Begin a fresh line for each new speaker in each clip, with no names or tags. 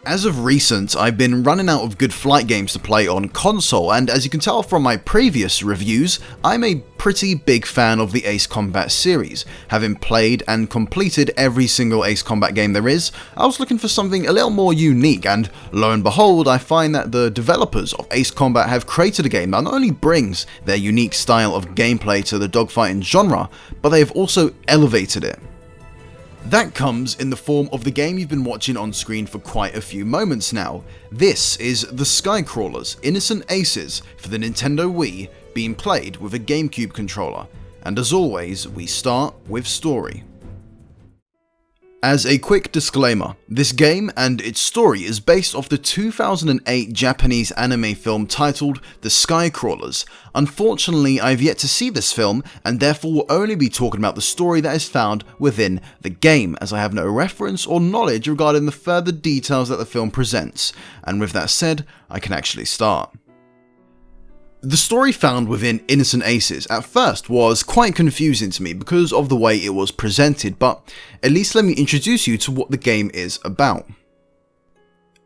As of recent, I've been running out of good flight games to play on console, and as you can tell from my previous reviews, I'm a pretty big fan of the Ace Combat series. Having played and completed every single Ace Combat game there is, I was looking for something a little more unique, and lo and behold, I find that the developers of Ace Combat have created a game that not only brings their unique style of gameplay to the dogfighting genre, but they have also elevated it. That comes in the form of the game you've been watching on screen for quite a few moments now. This is the Skycrawlers Innocent Aces for the Nintendo Wii, being played with a GameCube controller. And as always, we start with story. As a quick disclaimer, this game and its story is based off the 2008 Japanese anime film titled The Skycrawlers. Unfortunately, I've yet to see this film, and therefore will only be talking about the story that is found within the game, as I have no reference or knowledge regarding the further details that the film presents. And with that said, I can actually start. The story found within Innocent Aces at first was quite confusing to me because of the way it was presented, but at least let me introduce you to what the game is about.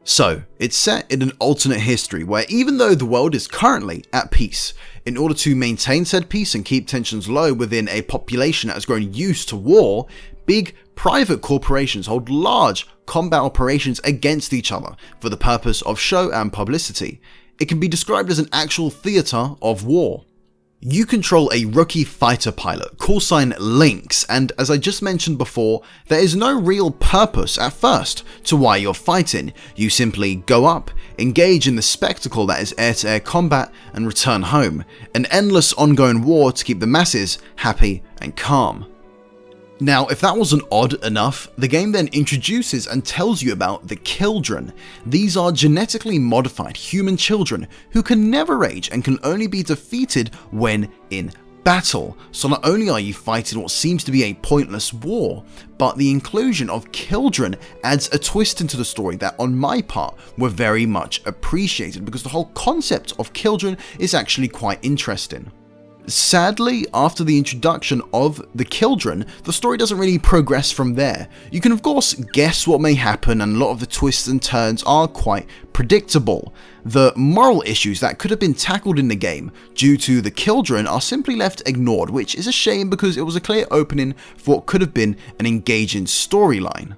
So, it's set in an alternate history where even though the world is currently at peace, in order to maintain said peace and keep tensions low within a population that has grown used to war, big private corporations hold large combat operations against each other for the purpose of show and publicity. It can be described as an actual theatre of war. You control a rookie fighter pilot, callsign Lynx, and as I just mentioned before, there is no real purpose at first to why you're fighting. You simply go up, engage in the spectacle that is air-to-air combat, and return home. An endless ongoing war to keep the masses happy and calm. Now, if that wasn't odd enough, the game then introduces and tells you about the Children. These are genetically modified human children who can never age and can only be defeated when in battle. So not only are you fighting what seems to be a pointless war, but the inclusion of Children adds a twist into the story that on my part were very much appreciated, because the whole concept of Children is actually quite interesting. Sadly, after the introduction of the Children, the story doesn't really progress from there. You can of course guess what may happen, and a lot of the twists and turns are quite predictable. The moral issues that could have been tackled in the game due to the Children are simply left ignored, which is a shame because it was a clear opening for what could have been an engaging storyline.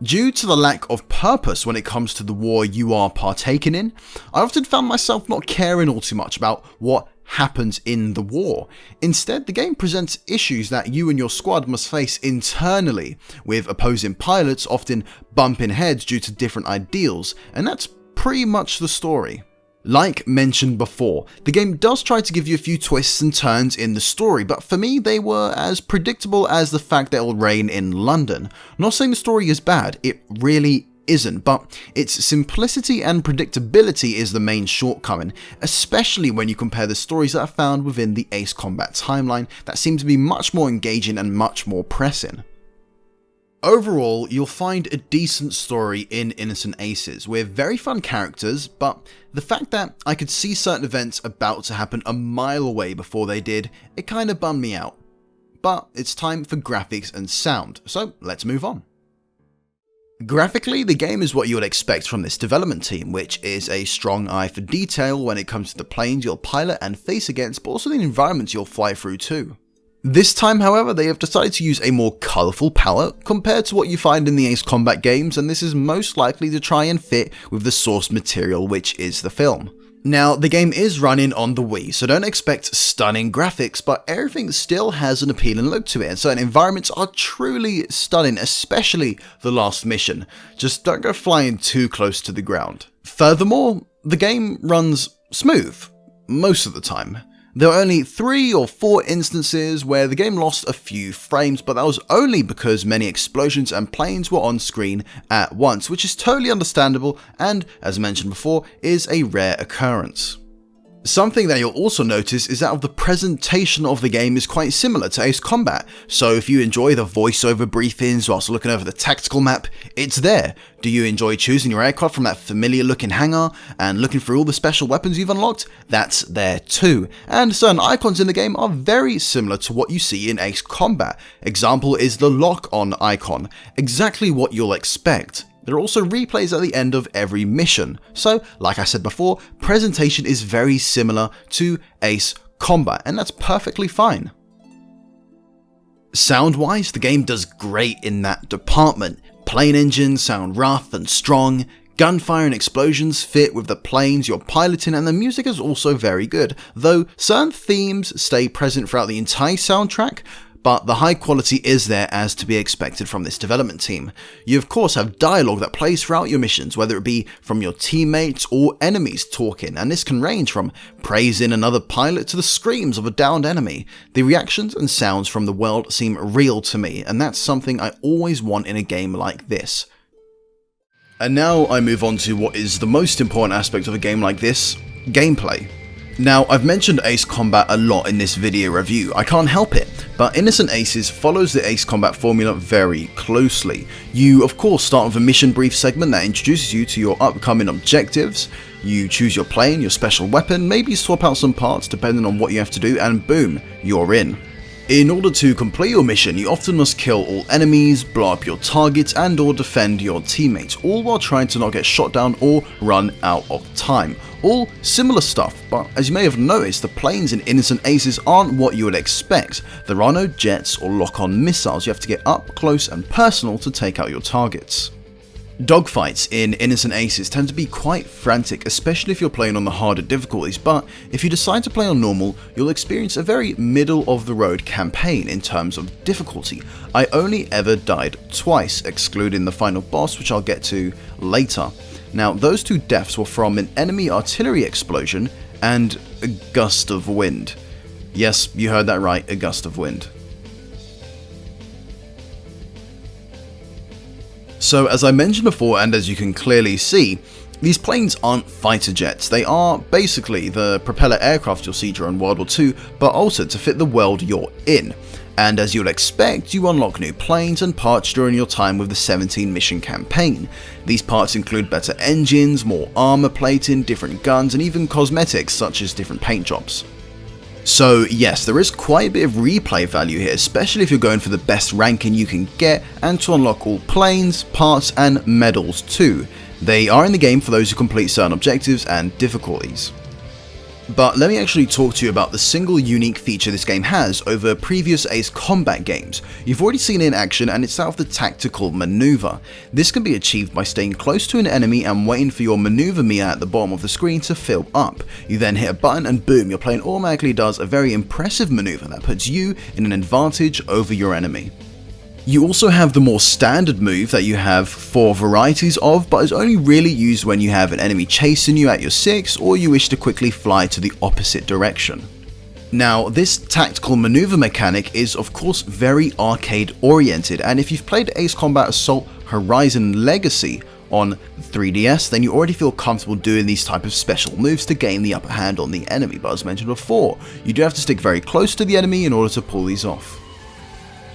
Due to the lack of purpose when it comes to the war you are partaking in, I often found myself not caring all too much about what happens in the war. Instead, the game presents issues that you and your squad must face internally, with opposing pilots often bumping heads due to different ideals, and that's pretty much the story. Like mentioned before, the game does try to give you a few twists and turns in the story, but for me they were as predictable as the fact that it will rain in London. I'm not saying the story is bad, it really isn't, but its simplicity and predictability is the main shortcoming, especially when you compare the stories that are found within the Ace Combat timeline that seem to be much more engaging and much more pressing. Overall, you'll find a decent story in Innocent Aces with very fun characters, but the fact that I could see certain events about to happen a mile away before they did, it kinda bummed me out. But it's time for graphics and sound, so let's move on. Graphically, the game is what you would expect from this development team, which is a strong eye for detail when it comes to the planes you'll pilot and face against, but also the environments you'll fly through too. This time, however, they have decided to use a more colourful palette compared to what you find in the Ace Combat games, and this is most likely to try and fit with the source material, which is the film. Now, the game is running on the Wii, so don't expect stunning graphics, but everything still has an appealing look to it, and certain environments are truly stunning, especially the last mission. Just don't go flying too close to the ground. Furthermore, the game runs smooth, most of the time. There were only 3 or 4 instances where the game lost a few frames, but that was only because many explosions and planes were on screen at once, which is totally understandable and, as mentioned before, is a rare occurrence. Something that you'll also notice is that the presentation of the game is quite similar to Ace Combat, so if you enjoy the voiceover briefings whilst looking over the tactical map, it's there. Do you enjoy choosing your aircraft from that familiar looking hangar and looking through all the special weapons you've unlocked? That's there too. And certain icons in the game are very similar to what you see in Ace Combat. Example is the lock-on icon, exactly what you'll expect. There are also replays at the end of every mission, so like I said before, presentation is very similar to Ace Combat, and that's perfectly fine. Sound-wise, the game does great in that department. Plane engines sound rough and strong, gunfire and explosions fit with the planes you're piloting, and the music is also very good, though certain themes stay present throughout the entire soundtrack, but the high quality is there as to be expected from this development team. You of course have dialogue that plays throughout your missions, whether it be from your teammates or enemies talking, and this can range from praising another pilot to the screams of a downed enemy. The reactions and sounds from the world seem real to me, and that's something I always want in a game like this. And now I move on to what is the most important aspect of a game like this: gameplay. Now, I've mentioned Ace Combat a lot in this video review, I can't help it, but Innocent Aces follows the Ace Combat formula very closely. You of course start with a mission brief segment that introduces you to your upcoming objectives, you choose your plane, your special weapon, maybe swap out some parts depending on what you have to do, and boom, you're in. In order to complete your mission, you often must kill all enemies, blow up your targets, and or defend your teammates, all while trying to not get shot down or run out of time. All similar stuff, but as you may have noticed, the planes in Innocent Aces aren't what you would expect. There are no jets or lock-on missiles, you have to get up close and personal to take out your targets. Dogfights in Innocent Aces tend to be quite frantic, especially if you're playing on the harder difficulties, but if you decide to play on normal, you'll experience a very middle-of-the-road campaign in terms of difficulty. I only ever died twice, excluding the final boss, which I'll get to later. Now, those two deaths were from an enemy artillery explosion and a gust of wind. Yes, you heard that right, a gust of wind. So as I mentioned before, and as you can clearly see, these planes aren't fighter jets. They are basically the propeller aircraft you'll see during World War II, but altered to fit the world you're in. And as you'll expect, you unlock new planes and parts during your time with the 17 mission campaign. These parts include better engines, more armor plating, different guns, and even cosmetics such as different paint jobs. So yes, there is quite a bit of replay value here, especially if you're going for the best ranking you can get and to unlock all planes, parts, and medals too. They are in the game for those who complete certain objectives and difficulties. But let me actually talk to you about the single unique feature this game has over previous Ace Combat games. You've already seen it in action, and it's that of the tactical maneuver. This can be achieved by staying close to an enemy and waiting for your maneuver meter at the bottom of the screen to fill up. You then hit a button and boom, your plane automatically does a very impressive maneuver that puts you in an advantage over your enemy. You also have the more standard move that you have 4 varieties of, but is only really used when you have an enemy chasing you at your 6 or you wish to quickly fly to the opposite direction. Now, this tactical maneuver mechanic is of course very arcade oriented, and if you've played Ace Combat Assault Horizon Legacy on 3DS, then you already feel comfortable doing these type of special moves to gain the upper hand on the enemy, but as mentioned before, you do have to stick very close to the enemy in order to pull these off.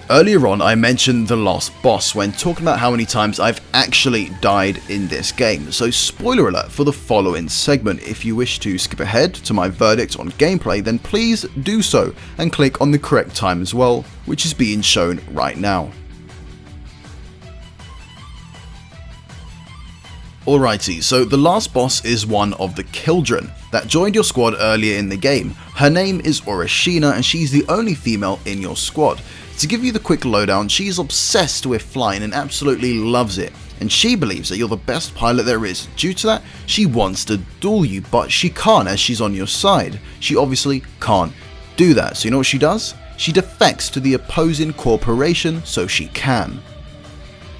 Earlier on, I mentioned the last boss when talking about how many times I've actually died in this game, so spoiler alert for the following segment. If you wish to skip ahead to my verdict on gameplay, then please do so and click on the correct time as well, which is being shown right now. Alrighty, so the last boss is one of the Children that joined your squad earlier in the game. Her name is Urashina and she's the only female in your squad. To give you the quick lowdown, she's obsessed with flying and absolutely loves it, and she believes that you're the best pilot there is. Due to that, she wants to duel you, but she can't as she's on your side. She obviously can't do that, so you know what she does? She defects to the opposing corporation so she can.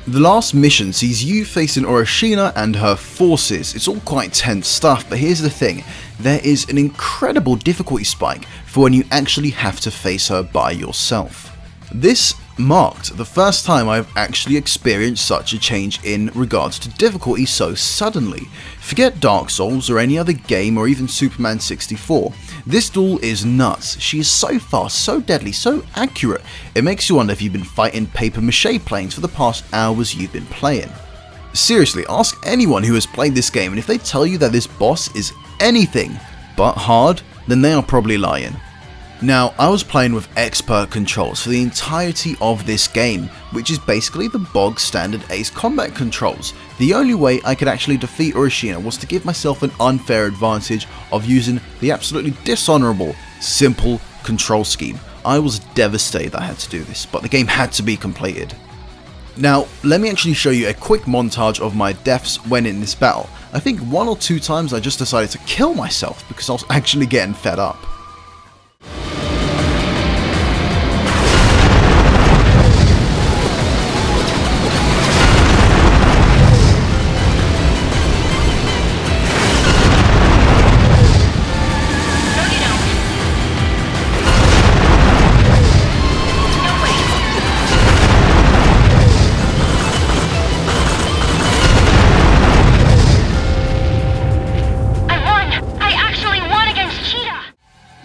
The last mission sees you facing Urashina and her forces. It's all quite tense stuff, but here's the thing, there is an incredible difficulty spike for when you actually have to face her by yourself. This marked the first time I've actually experienced such a change in regards to difficulty so suddenly. Forget Dark Souls or any other game or even Superman 64. This duel is nuts. She is so fast, so deadly, so accurate. It makes you wonder if you've been fighting paper mache planes for the past hours you've been playing. Seriously, ask anyone who has played this game, and if they tell you that this boss is anything but hard, then they are probably lying. Now, I was playing with expert controls for the entirety of this game, which is basically the bog standard Ace combat controls. The only way I could actually defeat Urashina was to give myself an unfair advantage of using the absolutely dishonourable, simple control scheme. I was devastated that I had to do this, but the game had to be completed. Now, let me actually show you a quick montage of my deaths when in this battle. I think 1 or 2 times I just decided to kill myself because I was actually getting fed up.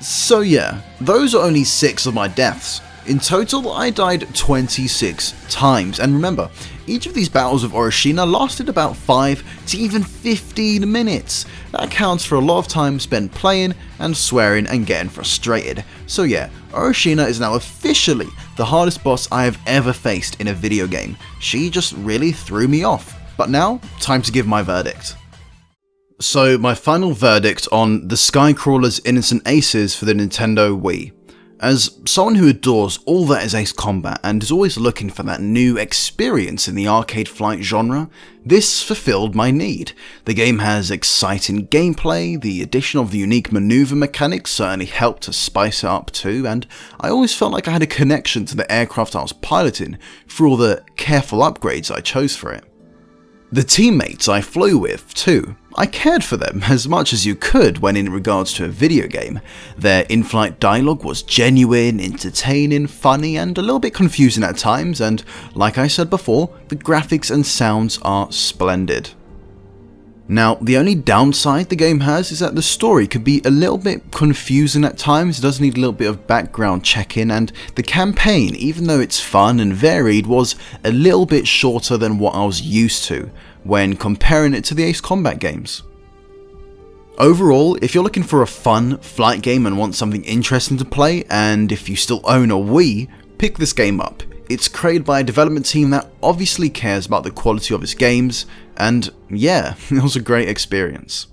So yeah, those are only 6 of my deaths. In total, I died 26 times, and remember, each of these battles with Urashina lasted about 5 to even 15 minutes. That accounts for a lot of time spent playing and swearing and getting frustrated. So yeah, Urashina is now officially the hardest boss I have ever faced in a video game. She just really threw me off. But now, time to give my verdict. So my final verdict on the Skycrawler's Innocent Aces for the Nintendo Wii. As someone who adores all that is Ace Combat and is always looking for that new experience in the arcade flight genre, this fulfilled my need. The game has exciting gameplay, the addition of the unique maneuver mechanics certainly helped to spice it up too, and I always felt like I had a connection to the aircraft I was piloting through all the careful upgrades I chose for it. The teammates I flew with too. I cared for them as much as you could when in regards to a video game. Their in-flight dialogue was genuine, entertaining, funny and a little bit confusing at times, and like I said before, the graphics and sounds are splendid. Now, the only downside the game has is that the story could be a little bit confusing at times. It does need a little bit of background checking, and the campaign, even though it's fun and varied, was a little bit shorter than what I was used to when comparing it to the Ace Combat games. Overall, if you're looking for a fun flight game and want something interesting to play, and if you still own a Wii, pick this game up. It's created by a development team that obviously cares about the quality of its games, and yeah, it was a great experience.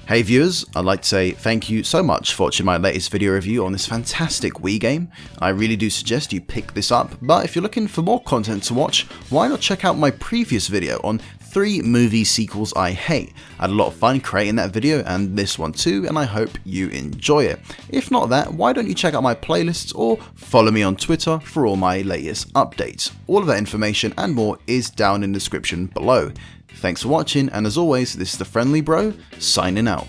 Hey viewers, I'd like to say thank you so much for watching my latest video review on this fantastic Wii game. I really do suggest you pick this up, but if you're looking for more content to watch, why not check out my previous video on 3 movie sequels I hate. I had a lot of fun creating that video and this one too, and I hope you enjoy it. If not that, why don't you check out my playlists or follow me on Twitter for all my latest updates. All of that information and more is down in the description below. Thanks for watching, and as always, this is the Friendly Bro, signing out.